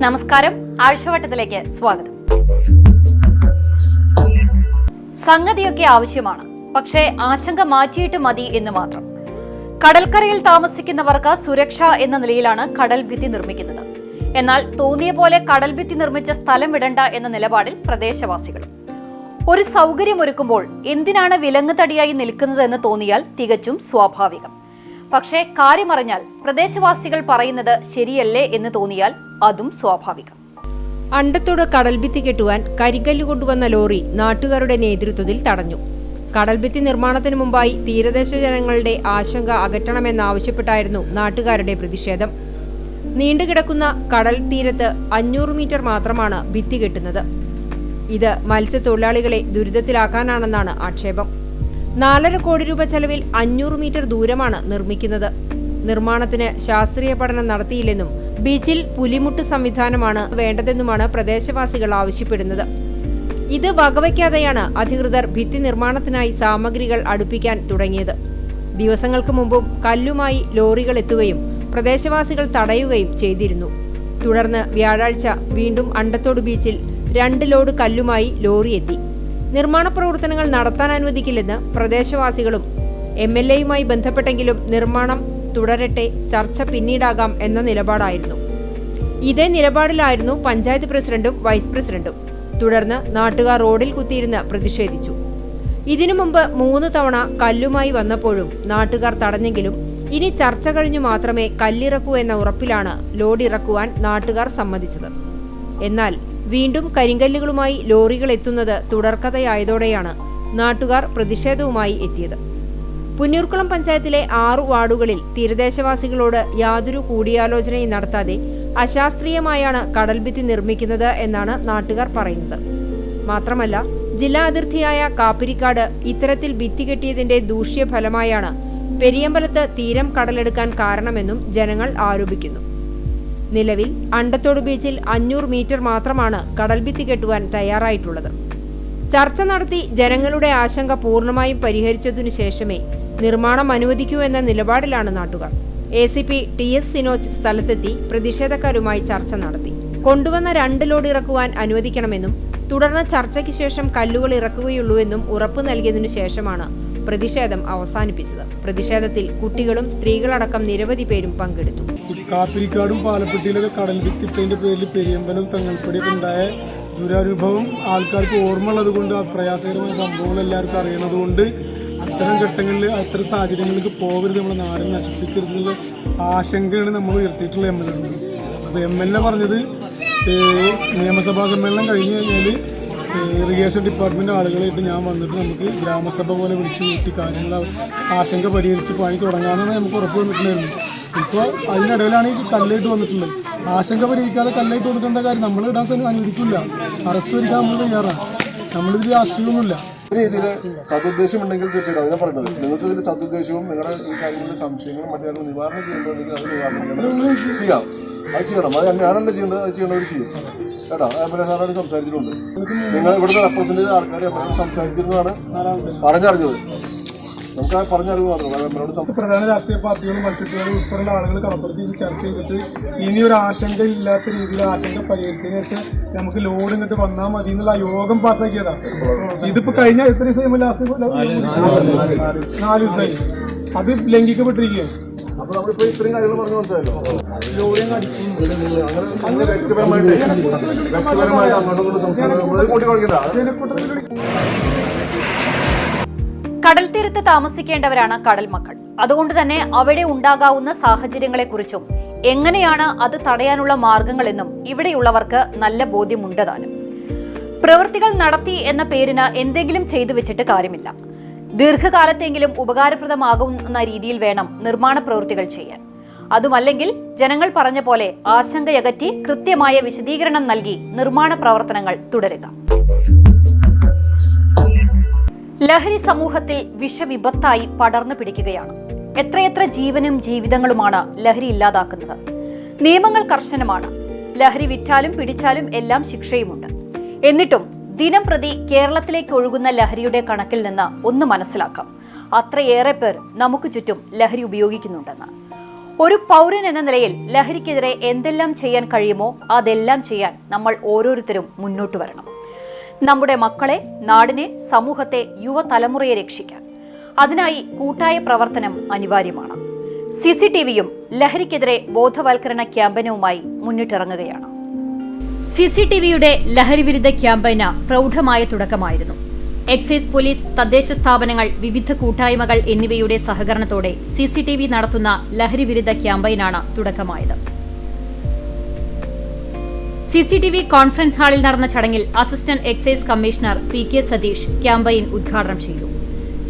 നമസ്കാരം, ആഴ്ചവട്ടത്തിലേക്ക് സ്വാഗതം. സംഗതിയൊക്കെ ആവശ്യമാണ്, പക്ഷേ ആശങ്ക മാറ്റിയിട്ട് മതി എന്ന് മാത്രം. കടൽക്കരയിൽ താമസിക്കുന്നവർക്ക് സുരക്ഷ എന്ന നിലയിലാണ് കടൽ ഭിത്തി നിർമ്മിക്കുന്നത്. എന്നാൽ തോന്നിയ പോലെ കടൽ ഭിത്തി നിർമ്മിച്ച സ്ഥലം വിടണ്ട എന്ന നിലപാടിൽ പ്രദേശവാസികളും. ഒരു സൗകര്യമൊരുക്കുമ്പോൾ എന്തിനാണ് വിലങ്ങുതടിയായി നിൽക്കുന്നതെന്ന് തോന്നിയാൽ തികച്ചും സ്വാഭാവികം. പക്ഷേ കാര്യമറിഞ്ഞാൽ പ്രദേശവാസികൾ പറയുന്നത് ശരിയല്ലേ എന്ന് തോന്നിയാൽ അതും സ്വാഭാവികം. അണ്ടത്തോട് കടൽഭിത്തി കെട്ടുവാൻ കരിങ്കല്ല് കൊണ്ടുവന്ന ലോറി നാട്ടുകാരുടെ നേതൃത്വത്തിൽ തടഞ്ഞു. കടൽഭിത്തി നിർമ്മാണത്തിനു മുമ്പായി തീരദേശ ജനങ്ങളുടെ ആശങ്ക അകറ്റണമെന്നാവശ്യപ്പെട്ടായിരുന്നു നാട്ടുകാരുടെ പ്രതിഷേധം. നീണ്ടുകിടക്കുന്ന കടൽ തീരത്ത് 500 മീറ്റർ മാത്രമാണ് ഭിത്തി കെട്ടുന്നത്. ഇത് മത്സ്യത്തൊഴിലാളികളെ ദുരിതത്തിലാക്കാനാണെന്നാണ് ആക്ഷേപം. 4.5 കോടി രൂപ ചെലവിൽ 500 മീറ്റർ ദൂരമാണ് നിർമ്മിക്കുന്നത്. നിർമ്മാണത്തിന് ശാസ്ത്രീയ പഠനം നടത്തിയില്ലെന്നും ബീച്ചിൽ പുലിമുട്ട് സംവിധാനമാണ് വേണ്ടതെന്നുമാണ് പ്രദേശവാസികൾ ആവശ്യപ്പെടുന്നത്. ഇത് വകവയ്ക്കാതെയാണ് അധികൃതർ ഭിത്തി നിർമ്മാണത്തിനായി സാമഗ്രികൾ അടുപ്പിക്കാൻ തുടങ്ങിയത്. ദിവസങ്ങൾക്ക് മുമ്പും കല്ലുമായി ലോറികൾ എത്തുകയും പ്രദേശവാസികൾ തടയുകയും ചെയ്തിരുന്നു. തുടർന്ന് വ്യാഴാഴ്ച വീണ്ടും അണ്ടത്തോട് ബീച്ചിൽ 2 ലോഡ് കല്ലുമായി ലോറി എത്തി. നിർമ്മാണ പ്രവർത്തനങ്ങൾ നടത്താൻ അനുവദിക്കില്ലെന്ന് പ്രദേശവാസികളും MLAയുമായി ബന്ധപ്പെട്ടെങ്കിലും നിർമ്മാണം തുടരട്ടെ, ചർച്ച പിന്നീടാകാം എന്ന നിലപാടായിരുന്നു. ഇതേ നിലപാടിലായിരുന്നു പഞ്ചായത്ത് പ്രസിഡന്റും വൈസ് പ്രസിഡന്റും. തുടർന്ന് നാട്ടുകാർ റോഡിൽ കുത്തിയിരുന്ന് പ്രതിഷേധിച്ചു. ഇതിനു മുമ്പ് 3 തവണ കല്ലുമായി വന്നപ്പോഴും നാട്ടുകാർ തടഞ്ഞെങ്കിലും ഇനി ചർച്ച കഴിഞ്ഞു മാത്രമേ കല്ലിറക്കൂ എന്ന ഉറപ്പിലാണ് ലോഡ് ഇറക്കുവാൻ നാട്ടുകാർ സമ്മതിച്ചത്. എന്നാൽ വീണ്ടും കരിങ്കല്ലുകളുമായി ലോറികൾ എത്തുന്നത് തുടർക്കഥയായതോടെയാണ് നാട്ടുകാർ പ്രതിഷേധവുമായി എത്തിയത്. പുന്നൂർക്കുളം പഞ്ചായത്തിലെ 6 വാർഡുകളിൽ തീരദേശവാസികളോട് യാതൊരു കൂടിയാലോചനയും നടത്താതെ അശാസ്ത്രീയമായാണ് കടൽഭിത്തി നിർമ്മിക്കുന്നത് എന്നാണ് നാട്ടുകാർ പറയുന്നത്. മാത്രമല്ല, ജില്ലാ അതിർത്തിയായ കാപ്പിരിക്കാട് ഇത്തരത്തിൽ ഭിത്തി കെട്ടിയതിന്റെ ദൂഷ്യഫലമായാണ് പെരിയമ്പലത്ത് തീരം കടലെടുക്കാൻ കാരണമെന്നും ജനങ്ങൾ ആരോപിക്കുന്നു. നിലവിൽ അണ്ടത്തോട് ബീച്ചിൽ 500 മീറ്റർ മാത്രമാണ് കടൽഭിത്തി കെട്ടുവാൻ തയ്യാറായിട്ടുള്ളത്. ചർച്ച നടത്തി ജനങ്ങളുടെ ആശങ്ക പൂർണ്ണമായും പരിഹരിച്ചതിനു ശേഷമേ നിർമ്മാണം അനുവദിക്കൂ എന്ന നിലപാടിലാണ് നാട്ടുകാർ. ACP TS സിനോജ് സ്ഥലത്തെത്തി പ്രതിഷേധക്കാരുമായി ചർച്ച നടത്തി. കൊണ്ടുവന്ന 2 ലോഡ് ഇറക്കുവാൻ അനുവദിക്കണമെന്നും തുടർന്ന് ചർച്ചയ്ക്ക് ശേഷം കല്ലുകൾ ഇറക്കുകയുള്ളൂവെന്നും ഉറപ്പു നൽകിയതിനു ശേഷമാണ് പ്രതിഷേധം അവസാനിപ്പിച്ചത്. പ്രതിഷേധത്തിൽ കുട്ടികളും സ്ത്രീകളടക്കം നിരവധി പേരും പങ്കെടുത്തു. കാപ്പിരിക്കാടും പാലപ്പെട്ടിയിലൊക്കെ കടൽ ഭിത്തിട്ടതിന്റെ പേരിൽ പെരിയമ്പലം തങ്ങൾപ്പടിയൊക്കെ ഉണ്ടായ ദുരനുഭവം ആൾക്കാർക്ക് ഓർമ്മ ഉള്ളത് കൊണ്ട്, ആ പ്രയാസകരമായ സംഭവങ്ങൾ എല്ലാവർക്കും അറിയുന്നത് കൊണ്ട് അത്തരം ഘട്ടങ്ങളിൽ അത്തരം സാഹചര്യങ്ങൾക്ക് പോകരുത്, നമ്മുടെ നാടിനെ നശിപ്പിക്കരുതെന്നുള്ള ആശങ്കയാണ് നമ്മൾ ഉയർത്തിയിട്ടുള്ള MLA. അപ്പോൾ MLA പറഞ്ഞത് നിയമസഭാ സമ്മേളനം കഴിഞ്ഞ് കഴിഞ്ഞാൽ ഇറിഗേഷൻ ഡിപ്പാർട്ട്മെന്റ് ആളുകളായിട്ട് ഞാൻ വന്നിട്ട് നമുക്ക് ഗ്രാമസഭ പോലെ വിളിച്ചു കൂട്ടി കാര്യങ്ങൾ ആശങ്ക പരിഹരിച്ച് പണി തുടങ്ങാമെന്നാണ് നമുക്ക് ഉറപ്പ് വന്നിട്ടുണ്ടായിരുന്നു. ഇപ്പോൾ അതിനിടയിലാണ് ഈ കല്ലായിട്ട് വന്നിട്ടുള്ളത്. ആശങ്ക പരിഹരിക്കാതെ കല്ലായിട്ട് വന്നിട്ടുള്ള കാര്യം നമ്മൾ ഇടാൻ അനുവദിക്കില്ല. അറസ്റ്റ് വരിക്കാൻ നമ്മൾ തയ്യാറാണ്. നമ്മളിതിൽ രാഷ്ട്രീയമൊന്നുമില്ല. രീതിയിൽ സതുദ്ദേശം ഉണ്ടെങ്കിൽ തീർച്ചയായിട്ടും അതിനെ പറയുന്നത്. നിങ്ങൾക്ക് ഇതിൽ സതുദ്ദേശവും നിങ്ങളുടെ ഈ കാര്യങ്ങളുടെ സംശയങ്ങളും മറ്റു നിവാരണം ചെയ്യേണ്ടതെങ്കിൽ അത് നിവാരണം ചെയ്യാം. അത് ചെയ്യണം. അത് ഞാനല്ല ചെയ്യേണ്ടത്, അത് ചെയ്യേണ്ടവർ ചെയ്യും കേട്ടോ. MLA സാറായിട്ട് സംസാരിച്ചിട്ടുണ്ട്. നിങ്ങൾ ഇവിടുത്തെ റെപ്രസെന്റ് ചെയ്ത ആൾക്കാരെ സംസാരിച്ചിരുന്നതാണ് പറഞ്ഞറിഞ്ഞത്. നമുക്ക് ആ പറഞ്ഞറിവ് മാത്രമല്ല. പ്രധാന രാഷ്ട്രീയ പാർട്ടികളും മത്സരത്തിലും ഉൾപ്പെടെയുള്ള ആളുകൾ കടപ്പുറത്ത് ഇത് ചർച്ച ചെയ്തിട്ട് ഇനി ഒരു ആശങ്ക ഇല്ലാത്ത രീതിയിൽ ആശങ്ക പരിഹരിച്ചതിന് ശേഷം നമുക്ക് ലോഡ് ഇങ്ങോട്ട് വന്നാൽ മതി എന്നുള്ള യോഗം പാസ്സാക്കിയതാണ്. ഇതിപ്പോ കഴിഞ്ഞ എത്ര ദിവസം 4 ദിവസമായി അത് ലംഘിക്കപ്പെട്ടിരിക്കുകയാണ്. അപ്പൊ നമ്മളിപ്പോ ഇത്രയും കാര്യങ്ങൾ പറഞ്ഞു മനസ്സിലായല്ലോ. കടൽ തീരത്ത് താമസിക്കേണ്ടവരാണ് കടൽ മക്കൾ. അതുകൊണ്ട് തന്നെ അവിടെ ഉണ്ടാകാവുന്ന സാഹചര്യങ്ങളെക്കുറിച്ചും എങ്ങനെയാണ് അത് തടയാനുള്ള മാർഗങ്ങളെന്നും ഇവിടെയുള്ളവർക്ക് നല്ല ബോധ്യമുണ്ട് താനും. പ്രവൃത്തികൾ നടത്തി എന്ന പേരിന് എന്തെങ്കിലും ചെയ്തു വെച്ചിട്ട് കാര്യമില്ല. ദീർഘകാലത്തെങ്കിലും ഉപകാരപ്രദമാകുന്ന രീതിയിൽ വേണം നിർമ്മാണ പ്രവൃത്തികൾ ചെയ്യാൻ. അതുമല്ലെങ്കിൽ ജനങ്ങൾ പറഞ്ഞ പോലെ ആശങ്കയകറ്റി കൃത്യമായ വിശദീകരണം നൽകി നിർമ്മാണ പ്രവർത്തനങ്ങൾ തുടരുക. ലഹരി സമൂഹത്തിൽ വിഷവിപത്തായി പടർന്നു പിടിക്കുകയാണ്. എത്രയെത്ര ജീവനും ജീവിതങ്ങളുമാണ് ലഹരി ഇല്ലാതാക്കുന്നത്. നിയമങ്ങൾ കർശനമാണ്. ലഹരി വിറ്റാലും പിടിച്ചാലും എല്ലാം ശിക്ഷയുമുണ്ട്. എന്നിട്ടും ദിനം പ്രതി കേരളത്തിലേക്ക് ഒഴുകുന്ന ലഹരിയുടെ കണക്കിൽ നിന്ന് ഒന്ന് മനസ്സിലാക്കാം. അത്രയേറെ പേർ നമുക്ക് ചുറ്റും ലഹരി ഉപയോഗിക്കുന്നുണ്ടെന്ന്. ഒരു പൗരൻ എന്ന നിലയിൽ ലഹരിക്കെതിരെ എന്തെല്ലാം ചെയ്യാൻ കഴിയുമോ അതെല്ലാം ചെയ്യാൻ നമ്മൾ ഓരോരുത്തരും മുന്നോട്ട് വരണം. നമ്മുടെ മക്കളെ, നാടിനെ, സമൂഹത്തെ, യുവതലമുറയെ രക്ഷിക്കാൻ അതിനായി കൂട്ടായ പ്രവർത്തനം അനിവാര്യമാണ്. CCTVയും ലഹരിക്കെതിരെ ബോധവൽക്കരണ ക്യാമ്പയിനുമായി മുന്നിട്ടിറങ്ങുകയാണ്. CCTVയുടെ ലഹരിവിരുദ്ധ ക്യാമ്പയിന് പ്രൗഢമായ തുടക്കമായിരുന്നു. എക്സൈസ്, പോലീസ്, തദ്ദേശ സ്ഥാപനങ്ങൾ, വിവിധ കൂട്ടായ്മകൾ എന്നിവയുടെ സഹകരണത്തോടെ CCTV നടത്തുന്ന ലഹരിവിരുദ്ധ ക്യാമ്പയിനാണ് തുടക്കമായത്. CCTV കോൺഫറൻസ് ഹാളിൽ നടന്ന ചടങ്ങിൽ assistant excise commissioner PK Satheesh campaign ഉദ്ഘാടനം ചെയ്തു.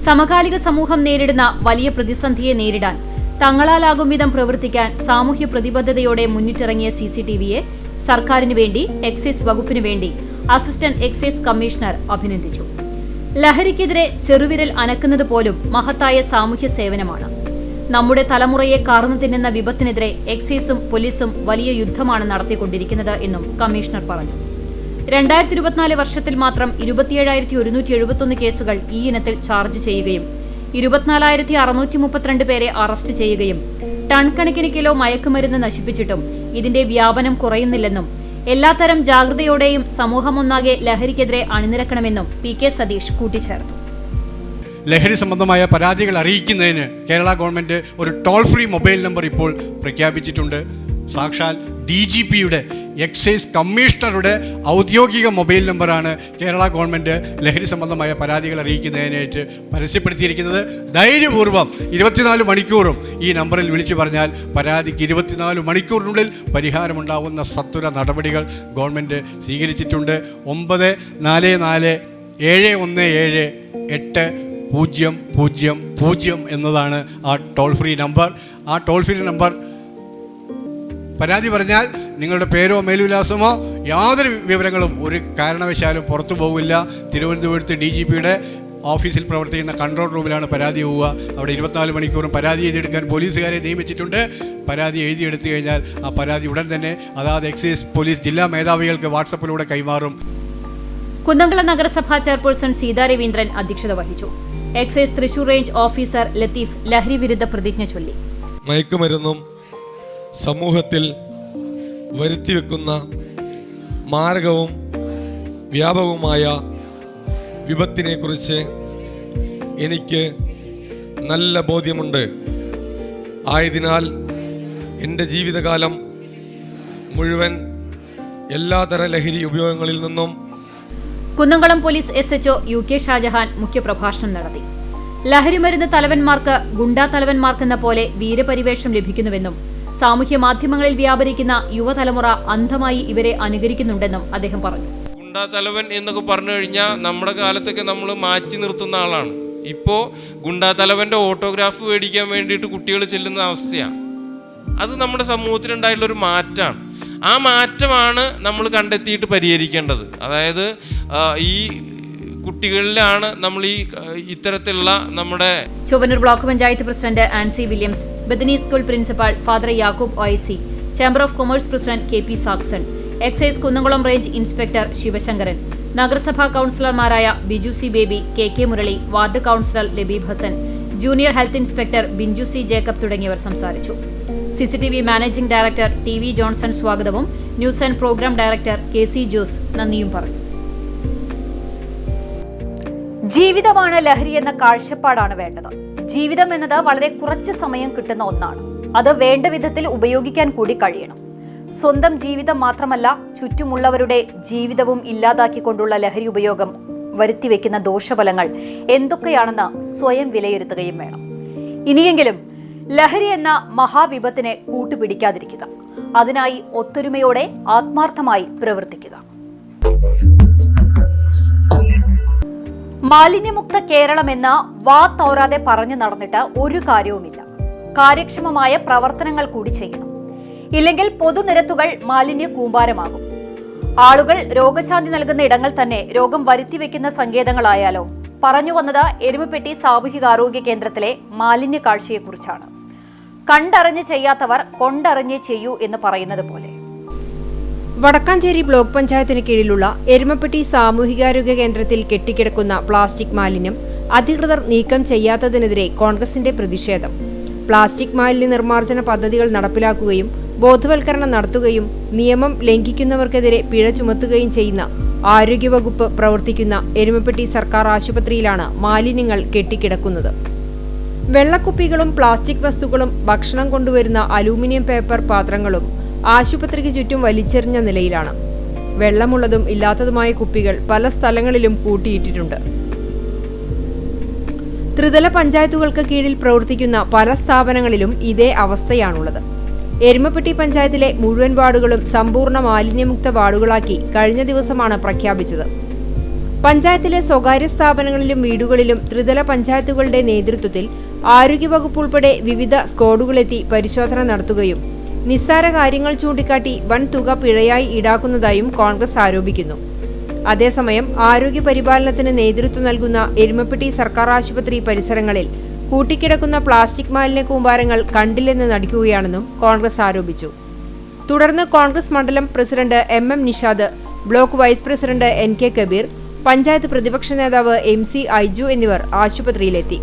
സമകാലിക സമൂഹം നേരിടുന്ന വലിയ പ്രതിസന്ധിയെ നേരിടാൻ തങ്ങളാലാകും വിധം പ്രവർത്തിക്കാൻ സാമൂഹ്യ പ്രതിബദ്ധതയോടെ മുന്നിട്ടിറങ്ങിയ CCTVയെ സർക്കാരിനു വേണ്ടി, എക്സൈസ് വകുപ്പിനു വേണ്ടി അസിസ്റ്റന്റ് എക്സൈസ് കമ്മീഷണർ അഭിനന്ദിച്ചു. ലഹരിക്കെതിരെ ചെറുവിരൽ അനക്കുന്നത് പോലും മഹത്തായ സാമൂഹ്യ സേവനമാണ്. നമ്മുടെ തലമുറയെ കാർന്നു തിന്നുന്ന വിപത്തിനെതിരെ എക്സൈസും പോലീസും വലിയ യുദ്ധമാണ് നടത്തിക്കൊണ്ടിരിക്കുന്നത് എന്നും കമ്മീഷണർ പറഞ്ഞു. 2024 വർഷത്തിൽ മാത്രം 27,171 കേസുകൾ ഈ ഇനത്തിൽ ചാർജ് ചെയ്യുകയും 24,632 പേരെ അറസ്റ്റ് ചെയ്യുകയും ടൺ കണക്കിന് കിലോ മയക്കുമരുന്ന് നശിപ്പിച്ചിട്ടും ഇതിന്റെ വ്യാപനം കുറയുന്നില്ലെന്നും എല്ലാത്തരം ജാഗ്രതയോടെയും സമൂഹമൊന്നാകെ ലഹരിക്കെതിരെ അണിനിരക്കണമെന്നും PK സതീഷ് കൂട്ടിച്ചേർത്തു. ലഹരി സംബന്ധമായ പരാതികൾ അറിയിക്കുന്നതിന് കേരള ഗവൺമെൻറ് ഒരു ടോൾ ഫ്രീ മൊബൈൽ നമ്പർ ഇപ്പോൾ പ്രഖ്യാപിച്ചിട്ടുണ്ട്. സാക്ഷാൽ DGPയുടെ, എക്സൈസ് കമ്മീഷണറുടെ ഔദ്യോഗിക മൊബൈൽ നമ്പറാണ് കേരള ഗവൺമെൻറ് ലഹരി സംബന്ധമായ പരാതികൾ അറിയിക്കുന്നതിനായിട്ട് പരസ്യപ്പെടുത്തിയിരിക്കുന്നത്. ധൈര്യപൂർവ്വം 24 മണിക്കൂറും ഈ നമ്പറിൽ വിളിച്ചു പറഞ്ഞാൽ പരാതിക്ക് 24 മണിക്കൂറിനുള്ളിൽ പരിഹാരമുണ്ടാവുന്ന സത്വര നടപടികൾ ഗവൺമെൻറ് സ്വീകരിച്ചിട്ടുണ്ട്. 9417800 എന്നതാണ് ആ ടോൾ ഫ്രീ നമ്പർ. ആ ടോൾ ഫ്രീ നമ്പർ പരാതി പറഞ്ഞാൽ നിങ്ങളുടെ പേരോ മേൽവിലാസമോ യാതൊരു വിവരങ്ങളും ഒരു കാരണവശാലും പുറത്തു പോകില്ല. തിരുവനന്തപുരത്ത് DGPയുടെ ഓഫീസിൽ പ്രവർത്തിക്കുന്ന കൺട്രോൾ റൂമിലാണ് പരാതി പോവുക. അവിടെ 24 മണിക്കൂറും പരാതി എഴുതിയെടുക്കാൻ പോലീസുകാരെ നിയമിച്ചിട്ടുണ്ട്. പരാതി എഴുതിയെടുത്തു കഴിഞ്ഞാൽ ആ പരാതി ഉടൻ തന്നെ അതാത് എക്സൈസ്, പോലീസ് ജില്ലാ മേധാവികൾക്ക് വാട്സപ്പിലൂടെ കൈമാറും. കുന്നംകുളം നഗരസഭാ ചെയർപേഴ്സൺ സീതാ രവീന്ദ്രൻ അധ്യക്ഷത വഹിച്ചു. Excise Thrissur range officer Latheef ലഹരി വിരുദ്ധ പ്രതിജ്ഞ ചൊല്ലി. മയക്കുമരുന്നും സമൂഹത്തിൽ വരുത്തിവെക്കുന്ന മാരകവും വ്യാപകവുമായ വിപത്തിനെക്കുറിച്ച് എനിക്ക് നല്ല ബോധ്യമുണ്ട്. ആയതിനാൽ എൻ്റെ ജീവിതകാലം മുഴുവൻ എല്ലാതര ലഹരി ഉപയോഗങ്ങളിൽ നിന്നും. Kunnamkulam police SHO UK Shajahan മുഖ്യപ്രഭാഷണം നടത്തി. ലഹരിമരുന്ന് തലവന്മാർക്ക് ഗുണ്ടാ തലവന്മാർക്കെന്ന പോലെ വീരപരിവേഷം ലഭിക്കുന്നുവെന്നും സാമൂഹ്യ മാധ്യമങ്ങളിൽ വ്യാപരിക്കുന്ന യുവതലമുറ അന്ധമായി ഇവരെ അനുകരിക്കുന്നുണ്ടെന്നും അദ്ദേഹം പറഞ്ഞു. ഗുണ്ടാ തലവൻ എന്നൊക്കെ പറഞ്ഞു കഴിഞ്ഞാൽ നമ്മുടെ കാലത്തൊക്കെ നമ്മൾ മാറ്റി നിർത്തുന്ന ആളാണ്. ഇപ്പോൾ ഗുണ്ടാ തലവൻ്റെ ഓട്ടോഗ്രാഫ് മേടിക്കാൻ വേണ്ടിയിട്ട് കുട്ടികൾ ചെല്ലുന്ന അവസ്ഥയാണ്. അത് നമ്മുടെ സമൂഹത്തിലുണ്ടായിട്ടുള്ളൊരു മാറ്റമാണ്. ആ മാറ്റമാണ് നമ്മൾ കണ്ടെത്തിയിട്ട് പരിഹരിക്കേണ്ടത്. അതായത് ഈ കുട്ടികളിലാണ് നമ്മൾ ഇത്തരത്തിലുള്ള നമ്മുടെ. Chowwanur block panchayat president Ancy Williams, Bethany school principal father Yakub OIC, chamber of commerce president KP Saxon, excise Kunnamkulam range inspector Sivasankaran, നഗരസഭാ കൗൺസിലർമാരായ Biju C Baby, KK Murali, ward councillor Labeeb Hasan, junior health inspector Binju C Jacob തുടങ്ങിയവർ സംസാരിച്ചു. CCTV managing director TV Johnson സ്വാഗതവും news and programme director KC Jose നന്ദിയും പറഞ്ഞു. ജീവിതമാണ് ലഹരി എന്ന കാഴ്ചപ്പാടാണ് വേണ്ടത്. ജീവിതം എന്നത് വളരെ കുറച്ച് സമയം കിട്ടുന്ന ഒന്നാണ്. അത് വേണ്ട വിധത്തിൽ ഉപയോഗിക്കാൻ കൂടി കഴിയണം. സ്വന്തം ജീവിതം മാത്രമല്ല, ചുറ്റുമുള്ളവരുടെ ജീവിതവും ഇല്ലാതാക്കിക്കൊണ്ടുള്ള ലഹരി ഉപയോഗം വരുത്തിവെക്കുന്ന ദോഷഫലങ്ങൾ എന്തൊക്കെയാണെന്ന് സ്വയം വിലയിരുത്തുകയും വേണം. ഇനിയെങ്കിലും ലഹരി എന്ന മഹാവിപത്തിനെ കൂട്ടുപിടിക്കാതിരിക്കുക. അതിനായി ഒത്തൊരുമയോടെ ആത്മാർത്ഥമായി പ്രവർത്തിക്കുക. മാലിന്യമുക്ത കേരളമെന്ന് തോരാതെ പറഞ്ഞു നടന്നിട്ട് ഒരു കാര്യവുമില്ല. കാര്യക്ഷമമായ പ്രവർത്തനങ്ങൾ കൂടി ചെയ്യണം. ഇല്ലെങ്കിൽ പൊതുനിരത്തുകൾ മാലിന്യ കൂമ്പാരമാകും. ആളുകൾ രോഗശാന്തി നൽകുന്ന ഇടങ്ങൾ തന്നെ രോഗം വരുത്തിവെക്കുന്ന സങ്കേതങ്ങളായാലോ? പറഞ്ഞു വന്നത് എരുമപ്പെട്ടി സാമൂഹികാരോഗ്യ കേന്ദ്രത്തിലെ മാലിന്യ കാഴ്ചയെക്കുറിച്ചാണ്. കണ്ടറിഞ്ഞ് ചെയ്യാത്തവർ കൊണ്ടറിഞ്ഞേ ചെയ്യൂ എന്ന് പറയുന്നത് പോലെ. വടക്കാഞ്ചേരി ബ്ലോക്ക് പഞ്ചായത്തിന് കീഴിലുള്ള എരുമപ്പെട്ടി സാമൂഹികാരോഗ്യ കേന്ദ്രത്തിൽ കെട്ടിക്കിടക്കുന്ന പ്ലാസ്റ്റിക് മാലിന്യം അധികൃതർ നീക്കം ചെയ്യാത്തതിനെതിരെ കോൺഗ്രസിന്റെ പ്രതിഷേധം. പ്ലാസ്റ്റിക് മാലിന്യ നിർമ്മാർജ്ജന പദ്ധതികൾ നടപ്പിലാക്കുകയും ബോധവൽക്കരണം നടത്തുകയും നിയമം ലംഘിക്കുന്നവർക്കെതിരെ പിഴ ചുമത്തുകയും ചെയ്യുന്ന ആരോഗ്യവകുപ്പ് പ്രവർത്തിക്കുന്ന എരുമപ്പെട്ടി സർക്കാർ ആശുപത്രിയിലാണ് മാലിന്യങ്ങൾ കെട്ടിക്കിടക്കുന്നത്. വെള്ളക്കുപ്പികളും പ്ലാസ്റ്റിക് വസ്തുക്കളും ഭക്ഷണം കൊണ്ടുവരുന്ന അലൂമിനിയം പേപ്പർ പാത്രങ്ങളും ആശുപത്രിക്ക് ചുറ്റും വലിച്ചെറിഞ്ഞ നിലയിലാണ്. വെള്ളമുള്ളതും ഇല്ലാത്തതുമായ കുപ്പികൾ പല സ്ഥലങ്ങളിലും കൂട്ടിയിട്ടിട്ടുണ്ട്. ത്രിതല പഞ്ചായത്തുകൾക്ക് കീഴിൽ പ്രവർത്തിക്കുന്ന പല സ്ഥാപനങ്ങളിലും ഇതേ അവസ്ഥയാണുള്ളത്. എരുമപ്പെട്ടി പഞ്ചായത്തിലെ മുഴുവൻ വാർഡുകളും സമ്പൂർണ്ണ മാലിന്യമുക്ത വാർഡുകളാക്കി കഴിഞ്ഞ ദിവസമാണ് പ്രഖ്യാപിച്ചത്. പഞ്ചായത്തിലെ സ്വകാര്യ സ്ഥാപനങ്ങളിലും വീടുകളിലും ത്രിതല പഞ്ചായത്തുകളുടെ നേതൃത്വത്തിൽ ആരോഗ്യവകുപ്പ് ഉൾപ്പെടെ വിവിധ സ്ക്വാഡുകളെത്തി പരിശോധന നടത്തുകയും നിസ്സാര കാര്യങ്ങൾ ചൂണ്ടിക്കാട്ടി വൻ തുക പിഴയായി ഈടാക്കുന്നതായും കോൺഗ്രസ് ആരോപിക്കുന്നു. അതേസമയം ആരോഗ്യ പരിപാലനത്തിന് നേതൃത്വം നൽകുന്ന എരുമപ്പെട്ടി സർക്കാർ ആശുപത്രി പരിസരങ്ങളിൽ കൂട്ടിക്കിടക്കുന്ന പ്ലാസ്റ്റിക് മാലിന്യ കൂമ്പാരങ്ങൾ കണ്ടില്ലെന്ന് നടിക്കുകയാണെന്നും കോൺഗ്രസ് ആരോപിച്ചു. തുടർന്ന് കോൺഗ്രസ് മണ്ഡലം president MM Nishad, block vice president NK Kabeer, panchayat പ്രതിപക്ഷ നേതാവ് MC ഐജു എന്നിവർ ആശുപത്രിയിലെത്തി.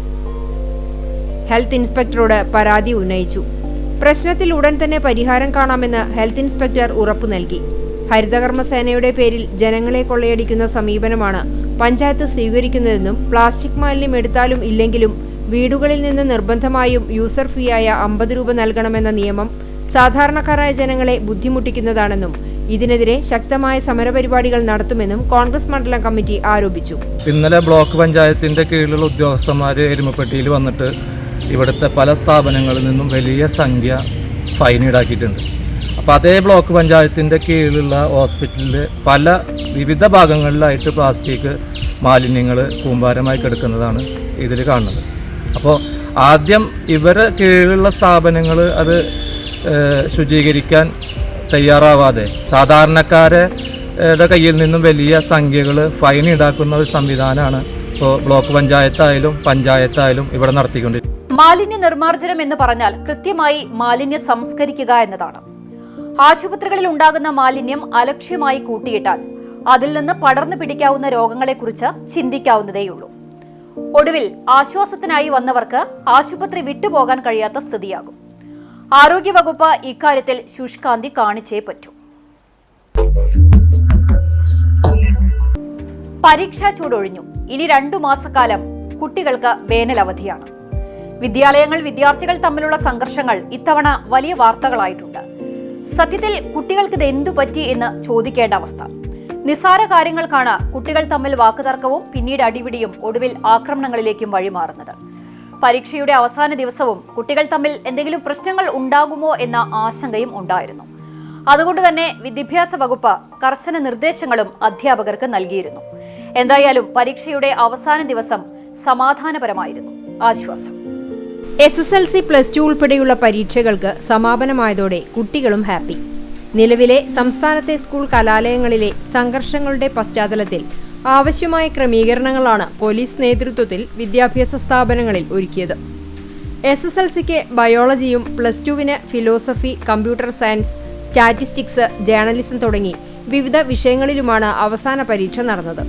ഹെൽത്ത് ഇൻസ്പെക്ടറോട് പരാതി ഉന്നയിച്ചു. പ്രശ്നത്തിൽ ഉടൻ തന്നെ പരിഹാരം കാണാമെന്ന് ഹെൽത്ത് ഇൻസ്പെക്ടർ ഉറപ്പു നൽകി. ഹരിതകർമ്മസേനയുടെ പേരിൽ ജനങ്ങളെ കൊള്ളയടിക്കുന്ന സമീപനമാണ് പഞ്ചായത്ത് സ്വീകരിക്കുന്നതെന്നും പ്ലാസ്റ്റിക് മാലിന്യം എടുത്താലും ഇല്ലെങ്കിലും വീടുകളിൽ നിന്ന് നിർബന്ധമായും യൂസർ ഫീയായ 50 രൂപ നൽകണമെന്ന നിയമം സാധാരണക്കാരായ ജനങ്ങളെ ബുദ്ധിമുട്ടിക്കുന്നതാണെന്നും ഇതിനെതിരെ ശക്തമായ സമരപരിപാടികൾ നടത്തുമെന്നും കോൺഗ്രസ് മണ്ഡലം കമ്മിറ്റി ആരോപിച്ചു. ഇന്നലെ ബ്ലോക്ക് പഞ്ചായത്തിൻ്റെ കീഴിലുള്ള ഉദ്യോഗസ്ഥന്മാർ എരുമപ്പെട്ടിയിൽ വന്നിട്ട് ഇവിടുത്തെ പല സ്ഥാപനങ്ങളിൽ നിന്നും വലിയ സംഖ്യ ഫൈൻ ഈടാക്കിയിട്ടുണ്ട്. അപ്പോൾ അതേ ബ്ലോക്ക് പഞ്ചായത്തിൻ്റെ കീഴിലുള്ള ഹോസ്പിറ്റലിൽ പല വിവിധ ഭാഗങ്ങളിലായിട്ട് പ്ലാസ്റ്റിക് മാലിന്യങ്ങൾ കൂമ്പാരമായി കിടക്കുന്നതാണ് ഇതിൽ കാണുന്നത്. അപ്പോൾ ആദ്യം ഇവരെ കീഴിലുള്ള സ്ഥാപനങ്ങൾ അത് ശുചീകരിക്കാൻ തയ്യാറാവാതെ സാധാരണക്കാരുടെ കയ്യിൽ നിന്നും വലിയ സംഖ്യകൾ ഫൈൻ ഈടാക്കുന്ന ഒരു സംവിധാനമാണ് ഇപ്പോൾ ബ്ലോക്ക് പഞ്ചായത്തായാലും ഇവിടെ നടത്തിക്കൊണ്ടിരിക്കുന്നത്. മാലിന്യ നിർമ്മാർജ്ജനം എന്ന് പറഞ്ഞാൽ കൃത്യമായി മാലിന്യം സംസ്കരിക്കുക എന്നതാണ്. ആശുപത്രികളിൽ ഉണ്ടാകുന്ന മാലിന്യം അലക്ഷ്യമായി കൂട്ടിയിട്ടാൽ അതിൽ നിന്ന് പടർന്നു പിടിക്കാവുന്ന രോഗങ്ങളെക്കുറിച്ച് ചിന്തിക്കാവുന്നതേയുള്ളൂ. ഒടുവിൽ ആശ്വാസത്തിനായി വന്നവർക്ക് ആശുപത്രി വിട്ടുപോകാൻ കഴിയാത്ത സ്ഥിതിയാകും. ആരോഗ്യവകുപ്പ് ഇക്കാര്യത്തിൽ ശുഷ്കാന്തി കാണിച്ചേ പറ്റൂ. പരീക്ഷാ ചൂടൊഴിഞ്ഞു. ഇനി 2 മാസക്കാലം കുട്ടികൾക്ക് വേനലവധിയാണ്. വിദ്യാലയങ്ങൾ, വിദ്യാർത്ഥികൾ തമ്മിലുള്ള സംഘർഷങ്ങൾ ഇത്തവണ വലിയ വാർത്തകളായിട്ടുണ്ട്. സത്യത്തിൽ കുട്ടികൾക്ക് ഇത് എന്തു പറ്റി എന്ന് ചോദിക്കേണ്ട അവസ്ഥ. നിസ്സാര കാര്യങ്ങൾക്കാണ് കുട്ടികൾ തമ്മിൽ വാക്കുതർക്കവും പിന്നീട് അടിപിടിയും ഒടുവിൽ ആക്രമണങ്ങളിലേക്കും വഴിമാറുന്നത്. പരീക്ഷയുടെ അവസാന ദിവസവും കുട്ടികൾ തമ്മിൽ എന്തെങ്കിലും പ്രശ്നങ്ങൾ ഉണ്ടാകുമോ എന്ന ആശങ്കയും ഉണ്ടായിരുന്നു. അതുകൊണ്ട് തന്നെ വിദ്യാഭ്യാസ വകുപ്പ് കർശന നിർദ്ദേശങ്ങളും അധ്യാപകർക്ക് നൽകിയിരുന്നു. എന്തായാലും പരീക്ഷയുടെ അവസാന ദിവസം സമാധാനപരമായിരുന്നു. ആശ്വാസം. SSLC +2 ഉൾപ്പെടെയുള്ള പരീക്ഷകൾക്ക് സമാപനമായതോടെ കുട്ടികളും ഹാപ്പി. നിലവിലെ സംസ്ഥാനത്തെ സ്കൂൾ കലാലയങ്ങളിലെ സംഘർഷങ്ങളുടെ പശ്ചാത്തലത്തിൽ ആവശ്യമായ ക്രമീകരണങ്ങളാണ് പോലീസ് നേതൃത്വത്തിൽ വിദ്യാഭ്യാസ സ്ഥാപനങ്ങളിൽ ഒരുക്കിയത്. SSLCക്ക് ബയോളജിയും +2വിന് philosophy, computer science, statistics, journalism തുടങ്ങി വിവിധ വിഷയങ്ങളിലുമാണ് അവസാന പരീക്ഷ നടന്നത്.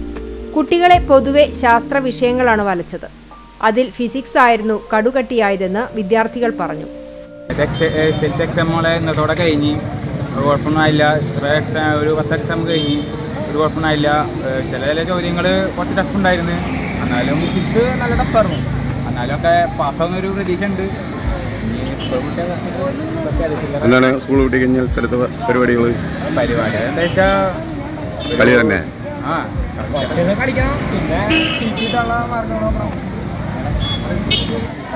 കുട്ടികളെ പൊതുവെ ശാസ്ത്ര വിഷയങ്ങളാണ് വലച്ചത്. അതിൽ ഫിസിക്സ് ആയിരുന്നു കടുകട്ടിയായതെന്ന് വിദ്യാർത്ഥികൾ പറഞ്ഞു. എക്സാമുകളെ ഇന്നത്തോടെ കഴിഞ്ഞ് ഒരു കുഴപ്പമൊന്നുമായില്ല. ഒരു 10 എക്സാം കഴിഞ്ഞ് ഒരു കുഴപ്പമൊന്നുമായില്ല. ചില ചോദ്യങ്ങൾ കുറച്ച് ടഫ് ഉണ്ടായിരുന്നു. എന്നാലും ഫിസിക്സ് നല്ല ടഫായിരുന്നു. എന്നാലും ഒക്കെ പാസ്സാവുന്നൊരു പ്രതീക്ഷ ഉണ്ട്. എന്താണ് സ്കൂൾ വിട്ട് കഴിഞ്ഞാൽ പരിപാടികൾ എന്താ വെച്ചാൽ കളി തന്നെ. കളിക്കണം. പിന്നെ ടീച്ചിട്ടുള്ള മാർഗം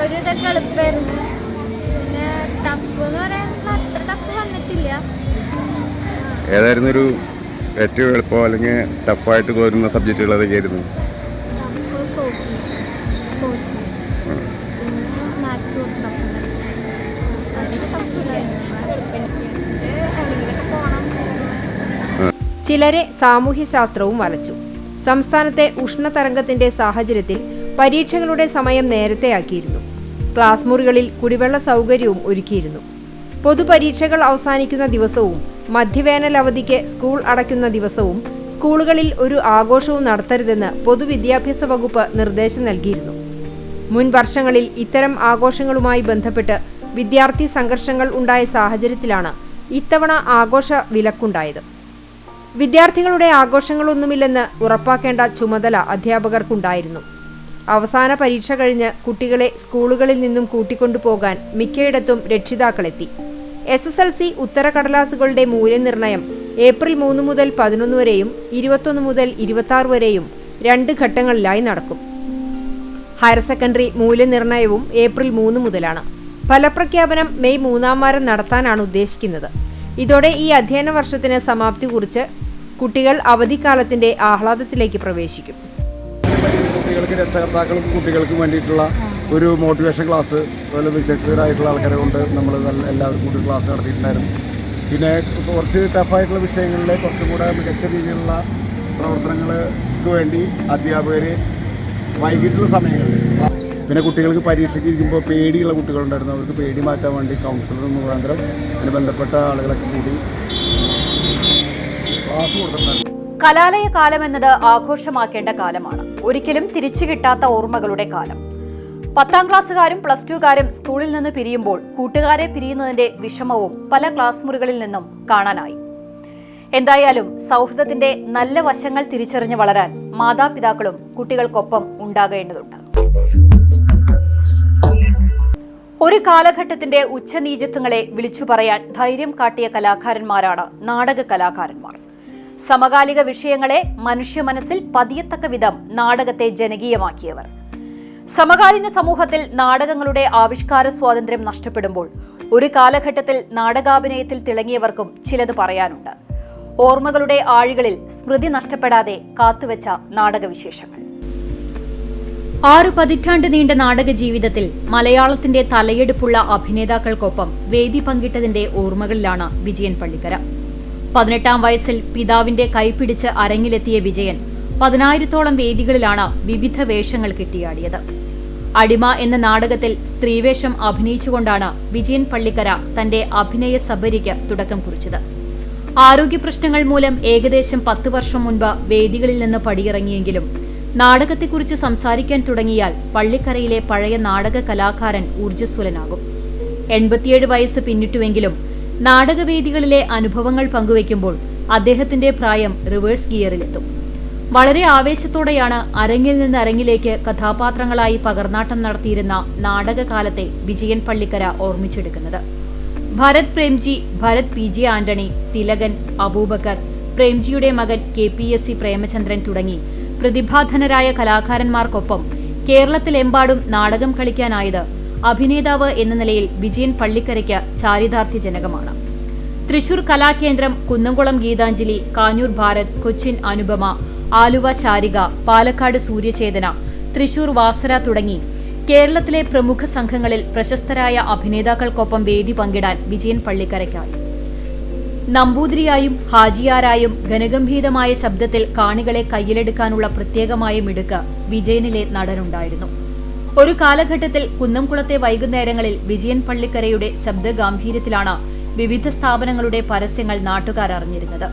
ഒരു ഇതൊക്കെ എളുപ്പമായിരുന്നു. പിന്നെ ടഫ് എന്ന് പറയാൻ അത്ര ടഫ് വന്നിട്ടില്ല. ഏതായിരുന്നു ഒരു ഏറ്റവും എളുപ്പം അല്ലെങ്കിൽ ടഫായിട്ട് തോന്നുന്ന സബ്ജക്റ്റുകൾ അതൊക്കെയായിരുന്നു? മാത്സ് കുറച്ച് ചിലരെ സാമൂഹ്യശാസ്ത്രവും വലച്ചു. സംസ്ഥാനത്തെ ഉഷ്ണതരംഗത്തിന്റെ സാഹചര്യത്തിൽ പരീക്ഷകളുടെ സമയം നേരത്തെയാക്കിയിരുന്നു. ക്ലാസ് മുറികളിൽ കുടിവെള്ള സൗകര്യവും ഒരുക്കിയിരുന്നു. പൊതുപരീക്ഷകൾ അവസാനിക്കുന്ന ദിവസവും മധ്യവേനൽ അവധിക്ക് സ്കൂൾ അടയ്ക്കുന്ന ദിവസവും സ്കൂളുകളിൽ ഒരു ആഘോഷവും നടത്തരുതെന്ന് പൊതുവിദ്യാഭ്യാസ വകുപ്പ് നിർദ്ദേശം നൽകിയിരുന്നു. മുൻ വർഷങ്ങളിൽ ഇത്തരം ആഘോഷങ്ങളുമായി ബന്ധപ്പെട്ട് വിദ്യാർത്ഥി സംഘർഷങ്ങൾ ഉണ്ടായ സാഹചര്യത്തിലാണ് ഇത്തവണ ആഘോഷ വിലക്കുണ്ടായത്. വിദ്യാർത്ഥികളുടെ ആഘോഷങ്ങളൊന്നുമില്ലെന്ന് ഉറപ്പാക്കേണ്ട ചുമതല അധ്യാപകർക്കുണ്ടായിരുന്നു. അവസാന പരീക്ഷ കഴിഞ്ഞ് കുട്ടികളെ സ്കൂളുകളിൽ നിന്നും കൂട്ടിക്കൊണ്ടുപോകാൻ മിക്കയിടത്തും രക്ഷിതാക്കളെത്തി. SSLC ഉത്തരക്കടലാസുകളുടെ മൂല്യനിർണ്ണയം ഏപ്രിൽ 3 മുതൽ 11 വരെയും 21 മുതൽ 26 വരെയും 2 ഘട്ടങ്ങളിലായി നടക്കും. ഹയർ സെക്കൻഡറി മൂല്യനിർണ്ണയവും ഏപ്രിൽ 3 മുതലാണ്. ഫലപ്രഖ്യാപനം മെയ് 3-ാം വാരം നടത്താനാണ് ഉദ്ദേശിക്കുന്നത്. ഇതോടെ ഈ അധ്യയന വർഷത്തിന് സമാപ്തി കുറിച്ച് കുട്ടികൾ അവധിക്കാലത്തിന്റെ ആഹ്ലാദത്തിലേക്ക് പ്രവേശിക്കും. കുട്ടികൾക്ക് രക്ഷകർത്താക്കൾക്കും കുട്ടികൾക്കും വേണ്ടിയിട്ടുള്ള ഒരു മോട്ടിവേഷൻ ക്ലാസ്, അതുപോലെ വിദഗ്ധരായിട്ടുള്ള ആൾക്കാരെ കൊണ്ട് നമ്മൾ എല്ലാവർക്കും കൂടി ക്ലാസ് നടത്തിയിട്ടുണ്ടായിരുന്നു. പിന്നെ കുറച്ച് ടഫായിട്ടുള്ള വിഷയങ്ങളിൽ കുറച്ചും കൂടെ മികച്ച രീതിയിലുള്ള പ്രവർത്തനങ്ങൾക്ക് വേണ്ടി അധ്യാപകർ വൈകിട്ടുള്ള സമയങ്ങളിൽ, പിന്നെ കുട്ടികൾക്ക് പരീക്ഷയ്ക്ക് ഇരിക്കുമ്പോൾ പേടിയുള്ള കുട്ടികളുണ്ടായിരുന്നു, അവർക്ക് പേടി മാറ്റാൻ വേണ്ടി കൗൺസിലർ മുഖാന്തരം അതിന് ബന്ധപ്പെട്ട ആളുകളൊക്കെ കൂടി ക്ലാസ് കൊടുത്തിട്ടുണ്ടായിരുന്നു. കലാലയ കാലം എന്നത് ആഘോഷമാക്കേണ്ട കാലമാണ്, ഒരിക്കലും തിരിച്ചു കിട്ടാത്ത ഓർമ്മകളുടെ കാലം. 10ാം ക്ലാസ്സുകാരും പ്ലസ് ടുക്കാരും സ്കൂളിൽ നിന്ന് പിരിയുമ്പോൾ കൂട്ടുകാരെ പിരിയുന്നതിന്റെ വിഷമവും പല ക്ലാസ് മുറികളിൽ നിന്നും കാണാനായി. എന്തായാലും സൗഹൃദത്തിന്റെ നല്ല വശങ്ങൾ തിരിച്ചറിഞ്ഞ് വളരാൻ മാതാപിതാക്കളും കുട്ടികൾക്കൊപ്പം ഉണ്ടാകേണ്ടതുണ്ട്. ഒരു കാലഘട്ടത്തിന്റെ ഉച്ചനീചത്വങ്ങളെ വിളിച്ചു പറയാൻ ധൈര്യം കാട്ടിയ കലാകാരന്മാരാണ് നാടക കലാകാരന്മാർ. സമകാലിക വിഷയങ്ങളെ മനുഷ്യ മനസ്സിൽ പതിയത്തക്ക വിധം നാടകത്തെ ജനകീയമാക്കിയവർ. സമകാലീന സമൂഹത്തിൽ നാടകങ്ങളുടെ ആവിഷ്കാര സ്വാതന്ത്ര്യം നഷ്ടപ്പെടുമ്പോൾ ഒരു കാലഘട്ടത്തിൽ നാടകാഭിനയത്തിൽ തിളങ്ങിയവർക്കും ചിലത് പറയാനുണ്ട്. ഓർമ്മകളുടെ ആഴികളിൽ സ്മൃതി നഷ്ടപ്പെടാതെ കാത്തുവെച്ച നാടകവിശേഷങ്ങൾ. 6 പതിറ്റാണ്ട് നീണ്ട നാടക ജീവിതത്തിൽ മലയാളത്തിന്റെ തലയെടുപ്പുള്ള അഭിനേതാക്കൾക്കൊപ്പം വേദി പങ്കിട്ടതിന്റെ ഓർമ്മകളിലാണ് വിജയൻ പള്ളിക്കര. 18ാം വയസ്സിൽ പിതാവിന്റെ കൈപിടിച്ച് അരങ്ങിലെത്തിയ വിജയൻ 10,000-ഓളം വേദികളിലാണ് വിവിധ വേഷങ്ങൾ കിട്ടിയാടിയത്. അടിമ എന്ന നാടകത്തിൽ സ്ത്രീവേഷം അഭിനയിച്ചുകൊണ്ടാണ് വിജയൻ പള്ളിക്കര തന്റെ അഭിനയ സബരിക്ക് തുടക്കം കുറിച്ചത്. ആരോഗ്യ പ്രശ്നങ്ങൾ മൂലം ഏകദേശം 10 വർഷം മുൻപ് വേദികളിൽ നിന്ന് പടിയിറങ്ങിയെങ്കിലും നാടകത്തെക്കുറിച്ച് സംസാരിക്കാൻ തുടങ്ങിയാൽ പള്ളിക്കരയിലെ പഴയ നാടക കലാകാരൻ ഊർജ്ജസ്വലനാകും. 87 വയസ്സ് പിന്നിട്ടുവെങ്കിലും നാടകവേദികളിലെ അനുഭവങ്ങൾ പങ്കുവയ്ക്കുമ്പോൾ അദ്ദേഹത്തിന്റെ പ്രായം റിവേഴ്സ് ഗിയറിലെത്തും. വളരെ ആവേശത്തോടെയാണ് അരങ്ങിൽ നിന്ന് അരങ്ങിലേക്ക് കഥാപാത്രങ്ങളായി പകർന്നാട്ടം നടത്തിയിരുന്ന നാടകകാലത്തെ വിജയൻ പള്ളിക്കര ഓർമ്മിച്ചെടുക്കുന്നത്. ഭരത് പ്രേംജി, ഭരത് PG ആന്റണി, തിലകൻ, അബൂബക്കർ, പ്രേംജിയുടെ മകൻ KPSC പ്രേമചന്ദ്രൻ തുടങ്ങി പ്രതിഭാധനരായ കലാകാരന്മാർക്കൊപ്പം കേരളത്തിലെമ്പാടും നാടകം കളിക്കാനായത് അഭിനേതാവ് എന്ന നിലയിൽ വിജയൻ പള്ളിക്കരയ്ക്ക് ചാരിതാർത്ഥ്യജനകമാണ്. തൃശൂർ കലാകേന്ദ്രം, കുന്നംകുളം ഗീതാഞ്ജലി, കാഞ്ഞൂർ ഭാരത്, കൊച്ചിൻ അനുപമ, ആലുവ ശാരിക, പാലക്കാട് സൂര്യചേതന, തൃശൂർ വാസര തുടങ്ങി കേരളത്തിലെ പ്രമുഖ സംഘങ്ങളിൽ പ്രശസ്തരായ അഭിനേതാക്കൾക്കൊപ്പം വേദി പങ്കിടാൻ വിജയൻ പള്ളിക്കരയ്ക്കായി. നമ്പൂതിരിയായും ഹാജിയാരായും ഘനഗംഭീരമായ ശബ്ദത്തിൽ കാണികളെ കയ്യിലെടുക്കാനുള്ള പ്രത്യേകമായ മിടുക്ക് വിജയനിലെ നടനുണ്ടായിരുന്നു. ഒരു കാലഘട്ടത്തിൽ കുന്നംകുളത്തെ വൈകുന്നേരങ്ങളിൽ വിജയൻ പള്ളിക്കരയുടെ ശബ്ദഗാംഭീര്യത്തിലാണ് വിവിധ സ്ഥാപനങ്ങളുടെ പരസ്യങ്ങൾ നാട്ടുകാർ അറിഞ്ഞിരുന്നത്.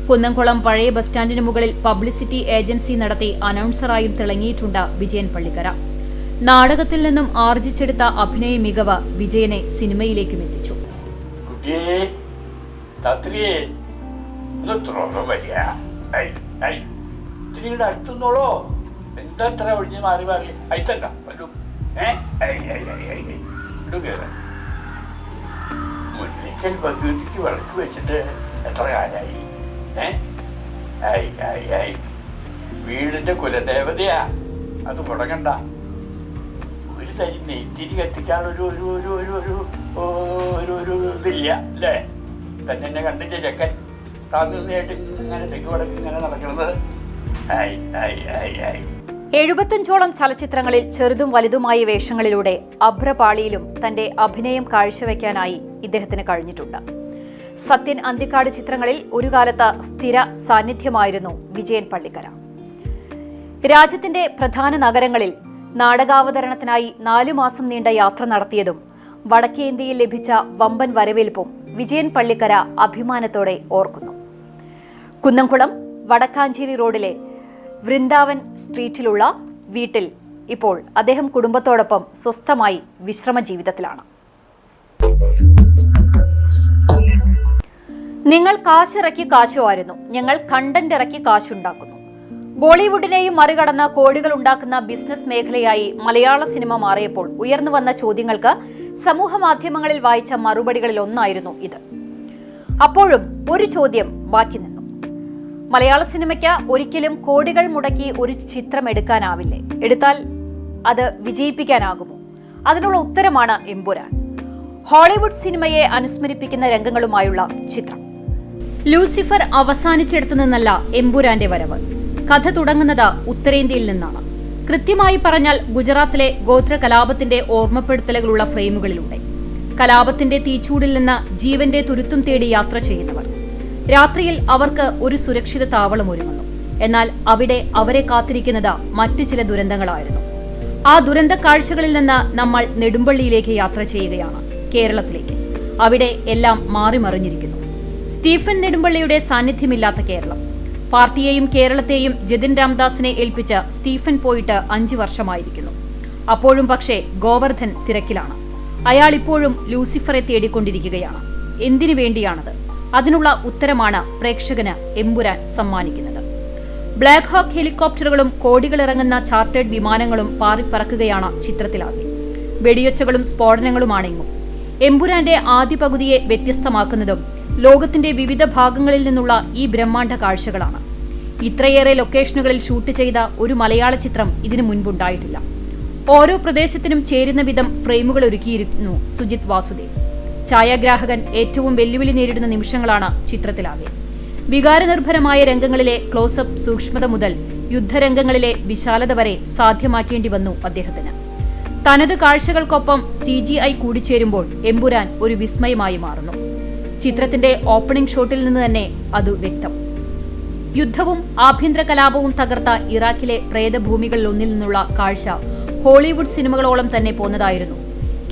കുന്നംകുളം പഴയ ബസ് സ്റ്റാൻഡിന് മുകളിൽ പബ്ലിസിറ്റി ഏജൻസി നടത്തി അനൗൺസറായും തിളങ്ങിയിട്ടുണ്ട് വിജയൻ പള്ളിക്കര. നാടകത്തിൽ നിന്നും ആർജിച്ചെടുത്ത അഭിനയ മികവ് വിജയനെ സിനിമയിലേക്കും എത്തിച്ചു. അടുത്തുന്നോളോ എന്താ ഒഴിഞ്ഞ് മാറി മാറി അയത്തണ്ട മുന്നിക്കൽ ഭഗവതിക്ക് വിളക്ക് വെച്ചിട്ട് എത്ര കാലായി? വീടിന്റെ കുലദേവതയാ, അത് മുടങ്ങണ്ട. ഒരു തരി നെയ്ത്തിരി കത്തിക്കാനൊരു ഒരു ഒരു ഒരു ഒരു ഒരു ഒരു ഇതില്ല അല്ലേ? തന്നെ കണ്ടിട്ട് ചെക്കൻ താങ്ങുന്നതായിട്ട് ഇങ്ങനെ തെക്ക് വടക്ക് ഇങ്ങനെ നടക്കുന്നത്. 75ഓളം ചലച്ചിത്രങ്ങളിൽ ചെറുതും വലുതുമായ വേഷങ്ങളിലൂടെ അഭ്രപാളിയിലും തന്റെ അഭിനയം കാഴ്ചവെക്കാനായി ഇദ്ദേഹത്തിന് കഴിഞ്ഞിട്ടുണ്ട്. സത്യൻ, അന്തിക്കാട് ചിത്രങ്ങളിൽ ഒരു കാലത്ത് സ്ഥിര സാന്നിധ്യമായിരുന്നു വിജയൻ പള്ളിക്കര. രാജ്യത്തിന്റെ പ്രധാന നഗരങ്ങളിൽ നാടകാവതരണത്തിനായി 4 മാസം നീണ്ട യാത്ര നടത്തിയതും വടക്കേ ഇന്ത്യയിൽ ലഭിച്ച വമ്പൻ വരവേൽപ്പും വിജയൻ പള്ളിക്കര അഭിമാനത്തോടെ ഓർക്കുന്നു. കുന്നംകുളം വടക്കാഞ്ചേരി റോഡിലെ വൃന്ദാവൻ സ്ട്രീറ്റിലുള്ള വീട്ടിൽ ഇപ്പോൾ അദ്ദേഹം കുടുംബത്തോടൊപ്പം സ്വസ്ഥമായി വിശ്രമ ജീവിതത്തിലാണ്. നിങ്ങൾ കാശിറക്കി കാശ് വാരുന്നു, ഞങ്ങൾ കണ്ടന്റ് ഇറക്കി കാശുണ്ടാക്കുന്നു. ബോളിവുഡിനെയും മറികടന്ന കോടികൾ ഉണ്ടാക്കുന്ന ബിസിനസ് മേഖലയായി മലയാള സിനിമ മാറിയപ്പോൾ ഉയർന്നു വന്ന ചോദ്യങ്ങൾക്ക് സമൂഹ മാധ്യമങ്ങളിൽ വായിച്ച മറുപടികളിൽ ഒന്നായിരുന്നു ഇത്. അപ്പോഴും ഒരു ചോദ്യം ബാക്കി നിന്നു. മലയാള സിനിമയ്ക്ക് ഒരിക്കലും കോടികൾ മുടക്കി ഒരു ചിത്രം എടുക്കാനാവില്ലേ? എടുത്താൽ അത് വിജയിപ്പിക്കാനാകുമോ? അതിനുള്ള ഉത്തരമാണ് എമ്പുരാൻ. ഹോളിവുഡ് സിനിമയെ അനുസ്മരിപ്പിക്കുന്ന രംഗങ്ങളുമായുള്ള ചിത്രം. ലൂസിഫർ അവസാനിച്ചെടുത്തു നിന്നല്ല എമ്പുരാന്റെ വരവ്. കഥ തുടങ്ങുന്നത് ഉത്തരേന്ത്യയിൽ നിന്നാണ്. കൃത്യമായി പറഞ്ഞാൽ ഗുജറാത്തിലെ ഗോത്ര കലാപത്തിന്റെ ഓർമ്മപ്പെടുത്തലുകളുള്ള ഫ്രെയിമുകളിലൂടെ. കലാപത്തിന്റെ തീച്ചൂടിൽ നിന്ന് ജീവന്റെ തുരുത്തും തേടി യാത്ര ചെയ്യുന്നവർ. രാത്രിയിൽ അവർക്ക് ഒരു സുരക്ഷിത താവളം ഒരുങ്ങുന്നു. എന്നാൽ അവിടെ അവരെ കാത്തിരിക്കുന്നത് മറ്റു ചില ദുരന്തങ്ങളായിരുന്നു. ആ ദുരന്ത കാഴ്ചകളിൽ നിന്ന് നമ്മൾ നെടുമ്പള്ളിയിലേക്ക് യാത്ര ചെയ്യുകയാണ്, കേരളത്തിലേക്ക്. അവിടെ എല്ലാം മാറിമറിഞ്ഞിരിക്കുന്നു. സ്റ്റീഫൻ നെടുമ്പള്ളിയുടെ സാന്നിധ്യമില്ലാത്ത കേരളം. പാർട്ടിയെയും കേരളത്തെയും ജതിൻ രാംദാസിനെ ഏൽപ്പിച്ച് സ്റ്റീഫൻ പോയിട്ട് 5 വർഷമായിരിക്കുന്നു. അപ്പോഴും പക്ഷേ ഗോവർദ്ധൻ തിരക്കിലാണ്. അയാൾ ഇപ്പോഴും ലൂസിഫറെ തേടിക്കൊണ്ടിരിക്കുകയാണ്. എന്തിനു വേണ്ടിയാണത്? അതിനുള്ള ഉത്തരമാണ് പ്രേക്ഷകന് എമ്പുരാൻ സമ്മാനിക്കുന്നത്. ബ്ലാക്ക് ഹോക്ക് ഹെലികോപ്റ്ററുകളും കോടികളിറങ്ങുന്ന ചാർട്ടേഡ് വിമാനങ്ങളും പാറിപ്പറക്കുകയാണ് ചിത്രത്തിലാകെ. വെടിയൊച്ചകളും സ്ഫോടനങ്ങളുമാണെങ്ങും. എമ്പുരാന്റെ ആദ്യ പകുതിയെ വ്യത്യസ്തമാക്കുന്നതും ലോകത്തിന്റെ വിവിധ ഭാഗങ്ങളിൽ നിന്നുള്ള ഈ ബ്രഹ്മാണ്ഡ കാഴ്ചകളാണ്. ഇത്രയേറെ ലൊക്കേഷനുകളിൽ ഷൂട്ട് ചെയ്ത ഒരു മലയാള ചിത്രം ഇതിനു മുൻപുണ്ടായിട്ടില്ല. ഓരോ പ്രദേശത്തിനും ചേരുന്ന വിധം ഫ്രെയിമുകൾ ഒരുക്കിയിരുന്നു സുജിത് വാസുദേവ്. ഛായാഗ്രാഹകൻ ഏറ്റവും വെല്ലുവിളി നേരിടുന്ന നിമിഷങ്ങളാണ് ചിത്രത്തിലാകെ. വികാരനിർഭരമായ രംഗങ്ങളിലെ ക്ലോസപ്പ് സൂക്ഷ്മത മുതൽ യുദ്ധരംഗങ്ങളിലെ വിശാലത വരെ സാധ്യമാക്കേണ്ടി വന്നു അദ്ദേഹത്തിന്. തനത് കാഴ്ചകൾക്കൊപ്പം CGI കൂടിച്ചേരുമ്പോൾ എമ്പുരാൻ ഒരു വിസ്മയമായി മാറുന്നു. ചിത്രത്തിന്റെ ഓപ്പണിംഗ് ഷോട്ടിൽ നിന്ന് തന്നെ അത് വ്യക്തം. യുദ്ധവും ആഭ്യന്തര കലാപവും തകർത്ത ഇറാഖിലെ പ്രേതഭൂമികളിലൊന്നിൽ നിന്നുള്ള കാഴ്ച ഹോളിവുഡ് സിനിമകളോളം തന്നെ പോന്നതായിരുന്നു.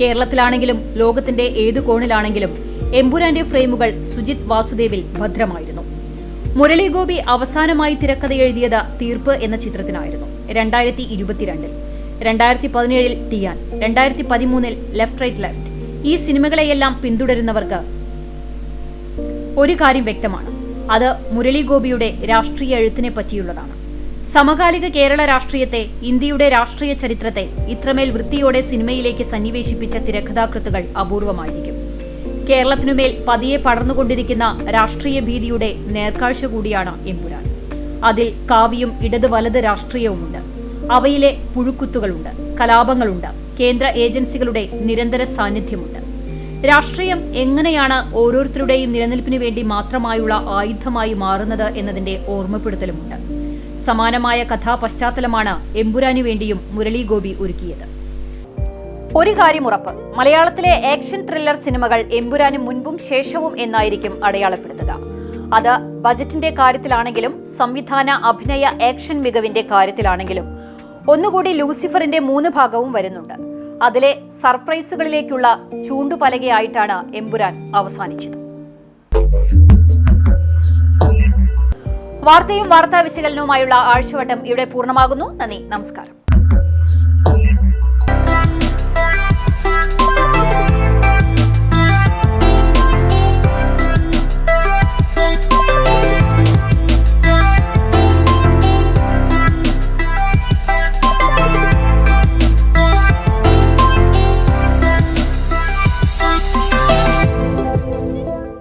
കേരളത്തിലാണെങ്കിലും ലോകത്തിന്റെ ഏതു കോണിലാണെങ്കിലും എമ്പുരാന്റെ ഫ്രെയിമുകൾ സുജിത് വാസുദേവിൽ ഭദ്രമായിരുന്നു. മുരളി ഗോപി അവസാനമായി തിരക്കഥ എഴുതിയത് തീർപ്പ് എന്ന ചിത്രത്തിനായിരുന്നു 2022. 2017 ടിയാൻ, 2013 ലെഫ്റ്റ് റൈറ്റ് ലെഫ്റ്റ്. ഈ സിനിമകളെയെല്ലാം പിന്തുടരുന്നവർക്ക് ഒരു കാര്യം വ്യക്തമാണ്. അത് മുരളി ഗോപിയുടെ രാഷ്ട്രീയ എഴുത്തിനെ പറ്റിയുള്ളതാണ്. സമകാലിക കേരള രാഷ്ട്രീയത്തെ, ഇന്ത്യയുടെ രാഷ്ട്രീയ ചരിത്രത്തെ ഇത്രമേൽ വൃത്തിയോടെ സിനിമയിലേക്ക് സന്നിവേശിപ്പിച്ച തിരക്കഥാകൃത്തുകൾ അപൂർവമായിരിക്കും. കേരളത്തിനുമേൽ പതിയെ പടർന്നുകൊണ്ടിരിക്കുന്ന രാഷ്ട്രീയ ഭീതിയുടെ നേർക്കാഴ്ച കൂടിയാണ് എമ്പുരാൻ. അതിൽ കാവ്യം ഇടത് വലത് രാഷ്ട്രീയവുമുണ്ട്. അവയിലെ പുഴുക്കുത്തുകളുണ്ട്, കലാപങ്ങളുണ്ട്, കേന്ദ്ര ഏജൻസികളുടെ നിരന്തര സാന്നിധ്യമുണ്ട്. രാഷ്ട്രീയം എങ്ങനെയാണ് ഓരോരുത്തരുടെയും നിലനിൽപ്പിനു വേണ്ടി മാത്രമായുള്ള ആയുധമായി മാറുന്നത് എന്നതിന്റെ ഓർമ്മപ്പെടുത്തലുമുണ്ട്. സമാനമായ കഥാപശ്ചാത്തലമാണ് എമ്പുരാനു വേണ്ടിയും മുരളി ഗോപി ഒരുക്കിയത്. ഒരു കാര്യം ഉറപ്പ്, മലയാളത്തിലെ ആക്ഷൻ ത്രില്ലർ സിനിമകൾ എമ്പുരാന് മുൻപും ശേഷവും എന്നായിരിക്കും അടയാളപ്പെടുത്തുക. അത് ബജറ്റിന്റെ കാര്യത്തിലാണെങ്കിലും സംവിധാന, അഭിനയ, ആക്ഷൻ മികവിന്റെ കാര്യത്തിലാണെങ്കിലും. ഒന്നുകൂടി ലൂസിഫറിന്റെ 3 ഭാഗവും വരുന്നുണ്ട്. അതിലെ സർപ്രൈസുകളിലേക്കുള്ള ചൂണ്ടുപലകയായിട്ടാണ് എമ്പുരാൻ അവസാനിച്ചത്. വാർത്തയും വാർത്താ വിശകലനവുമായുള്ള ആഴ്ചവട്ടം ഇവിടെ പൂർണ്ണമാകുന്നു. നന്ദി, നമസ്കാരം.